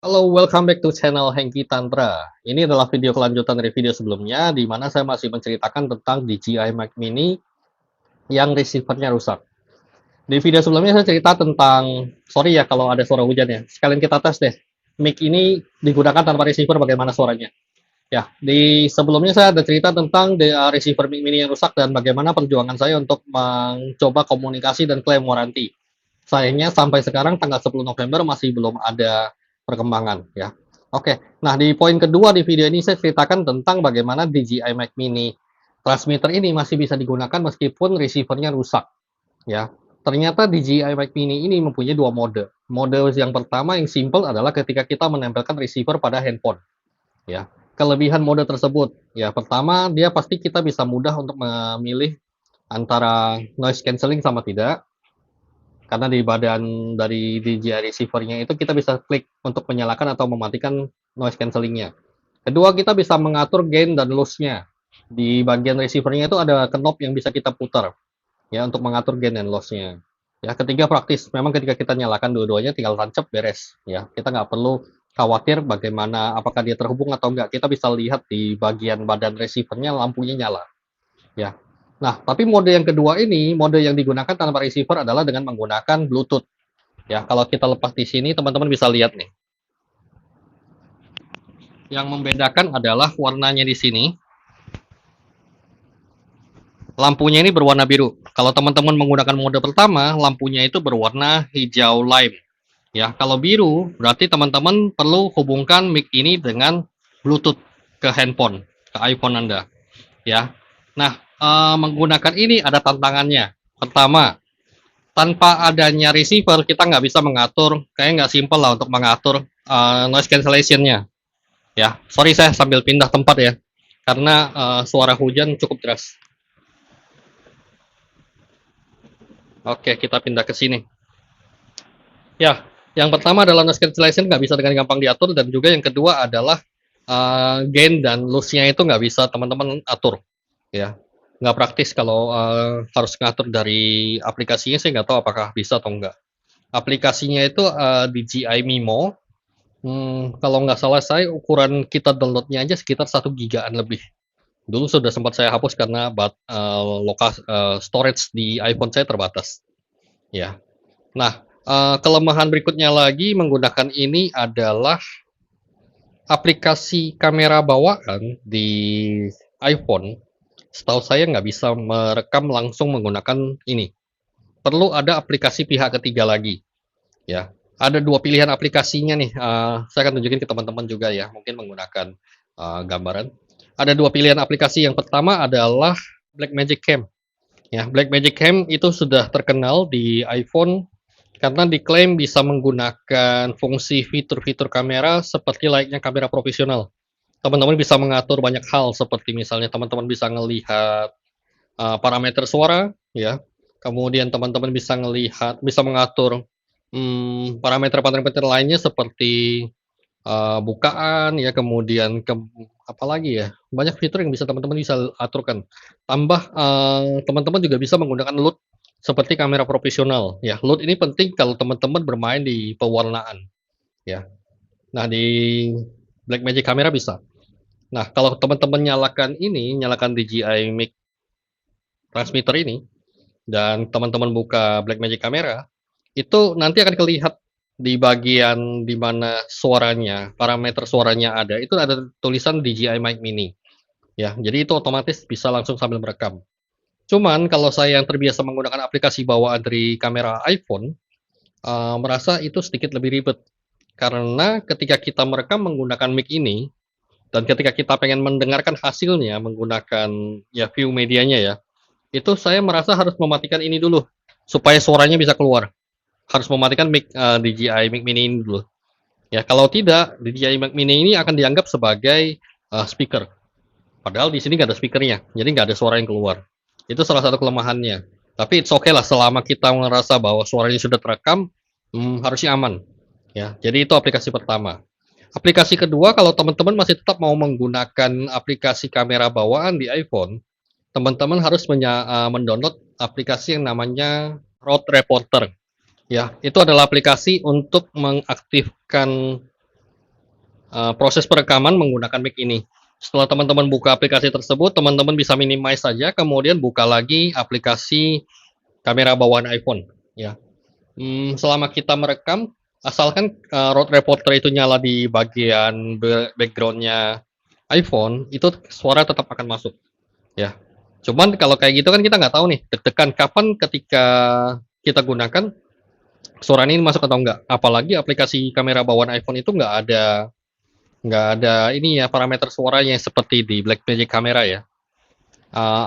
Halo, welcome back to channel Hengki Tantra. Ini adalah video kelanjutan dari video sebelumnya, di mana saya masih menceritakan tentang DJI Mic Mini yang receivernya rusak. Di video sebelumnya saya cerita tentang, sorry ya kalau ada suara hujan ya, sekalian kita tes deh. Mic ini digunakan tanpa receiver bagaimana suaranya. Ya, di sebelumnya saya ada cerita tentang receiver Mic Mini yang rusak dan bagaimana perjuangan saya untuk mencoba komunikasi dan klaim warranty. Sayangnya sampai sekarang tanggal 10 November masih belum ada perkembangan ya. Oke, nah di poin kedua di video ini saya ceritakan tentang bagaimana DJI Mic Mini transmitter ini masih bisa digunakan meskipun receivernya rusak ya. Ternyata DJI Mic Mini ini mempunyai dua mode. Mode yang pertama yang simple adalah ketika kita menempelkan receiver pada handphone ya. Kelebihan mode tersebut ya, pertama dia pasti kita bisa mudah untuk memilih antara noise cancelling sama tidak, karena di badan dari DJI receiver-nya itu kita bisa klik untuk menyalakan atau mematikan noise cancelling-nya. Kedua, kita bisa mengatur gain dan loss-nya. Di bagian receiver-nya itu ada knob yang bisa kita putar ya untuk mengatur gain dan loss-nya. Ya, ketiga praktis. Memang ketika kita nyalakan dua-duanya tinggal tancap beres ya. Kita nggak perlu khawatir bagaimana apakah dia terhubung atau enggak. Kita bisa lihat di bagian badan receiver-nya lampunya nyala ya. Nah, tapi mode yang kedua ini, mode yang digunakan tanpa receiver adalah dengan menggunakan Bluetooth. Ya, kalau kita lepas di sini, teman-teman bisa lihat nih. Yang membedakan adalah warnanya di sini. Lampunya ini berwarna biru. Kalau teman-teman menggunakan mode pertama, lampunya itu berwarna hijau lime. Ya, kalau biru berarti teman-teman perlu hubungkan mic ini dengan Bluetooth ke handphone, ke iPhone Anda. Ya. Nah, menggunakan ini ada tantangannya. Pertama, tanpa adanya receiver kita nggak bisa mengatur, kayaknya nggak simple lah untuk mengatur noise cancellation-nya ya. Sorry saya sambil pindah tempat ya, karena suara hujan cukup deras. Oke, kita pindah ke sini ya. Yang pertama adalah noise cancellation nggak bisa dengan gampang diatur, dan juga yang kedua adalah gain dan loss-nya itu nggak bisa teman-teman atur ya. Nggak praktis kalau harus ngatur dari aplikasinya. Saya nggak tahu apakah bisa atau enggak. Aplikasinya itu DJI Mimo. Kalau nggak salah saya ukuran kita downloadnya aja sekitar 1 gigaan lebih. Dulu sudah sempat saya hapus karena storage di iPhone saya terbatas. Ya. Nah, kelemahan berikutnya lagi menggunakan ini adalah aplikasi kamera bawaan di iPhone. Setahu saya nggak bisa merekam langsung menggunakan ini. Perlu ada aplikasi pihak ketiga lagi. Ya, ada dua pilihan aplikasinya nih. Saya akan tunjukin ke teman-teman juga ya, mungkin menggunakan gambaran. Ada dua pilihan aplikasi. Yang pertama adalah Blackmagic Cam. Ya, Blackmagic Cam itu sudah terkenal di iPhone karena diklaim bisa menggunakan fungsi fitur-fitur kamera seperti layaknya kamera profesional. Teman-teman bisa mengatur banyak hal, seperti misalnya teman-teman bisa melihat parameter suara, ya. Kemudian teman-teman bisa mengatur parameter-parameter lainnya seperti bukaan ya, kemudian apa lagi ya, banyak fitur yang bisa teman-teman bisa aturkan. Tambah teman-teman juga bisa menggunakan LUT seperti kamera profesional ya. LUT ini penting kalau teman-teman bermain di pewarnaan ya. Nah, di Blackmagic Camera bisa. Nah, kalau teman-teman nyalakan DJI Mic transmitter ini dan teman-teman buka Blackmagic Camera, itu nanti akan terlihat di bagian di mana suaranya, parameter suaranya ada, itu ada tulisan DJI Mic Mini. Ya, jadi itu otomatis bisa langsung sambil merekam. Cuman kalau saya yang terbiasa menggunakan aplikasi bawaan dari kamera iPhone, merasa itu sedikit lebih ribet. Karena ketika kita merekam menggunakan mic ini, dan ketika kita pengen mendengarkan hasilnya menggunakan ya view medianya ya, itu saya merasa harus mematikan ini dulu supaya suaranya bisa keluar. Harus mematikan mic DJI Mic Mini ini dulu. Ya, kalau tidak, DJI Mic Mini ini akan dianggap sebagai speaker. Padahal di sini nggak ada speakernya, jadi nggak ada suara yang keluar. Itu salah satu kelemahannya. Tapi it's okay lah, selama kita merasa bahwa suaranya sudah terekam, harusnya aman. Ya, jadi itu aplikasi pertama. Aplikasi kedua, kalau teman-teman masih tetap mau menggunakan aplikasi kamera bawaan di iPhone, teman-teman harus mendownload aplikasi yang namanya Road Reporter. Ya, itu adalah aplikasi untuk mengaktifkan proses perekaman menggunakan mic ini. Setelah teman-teman buka aplikasi tersebut, teman-teman bisa minimize saja, kemudian buka lagi aplikasi kamera bawaan iPhone, ya. Selama kita merekam, asalkan road reporter itu nyala di bagian background-nya iPhone, itu suara tetap akan masuk, ya. Cuman kalau kayak gitu kan kita nggak tahu nih, deg-degan kapan ketika kita gunakan suara ini masuk atau enggak. Apalagi aplikasi kamera bawaan iPhone itu nggak ada ini ya parameter suaranya seperti di Blackmagic Camera ya.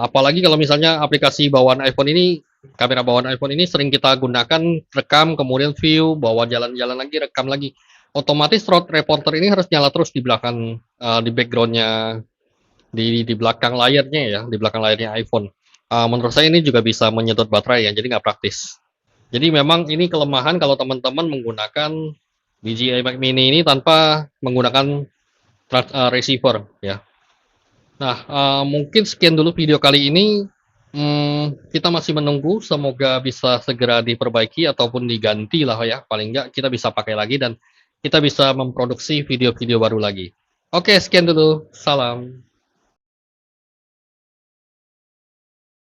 Apalagi kalau misalnya aplikasi bawaan iPhone ini, kamera bawaan iPhone ini sering kita gunakan rekam, kemudian view, bawa jalan-jalan lagi, rekam lagi. Otomatis road reporter ini harus nyala terus di belakang, di backgroundnya, di belakang layarnya ya, di belakang layarnya iPhone. Menurut saya ini juga bisa menyedot baterai ya, jadi nggak praktis. Jadi memang ini kelemahan kalau teman-teman menggunakan DJI Mac Mini ini tanpa menggunakan receiver ya. Nah, mungkin sekian dulu video kali ini. Kita masih menunggu, semoga bisa segera diperbaiki ataupun diganti lah ya. Paling nggak kita bisa pakai lagi dan kita bisa memproduksi video-video baru lagi. Oke, sekian dulu. Salam.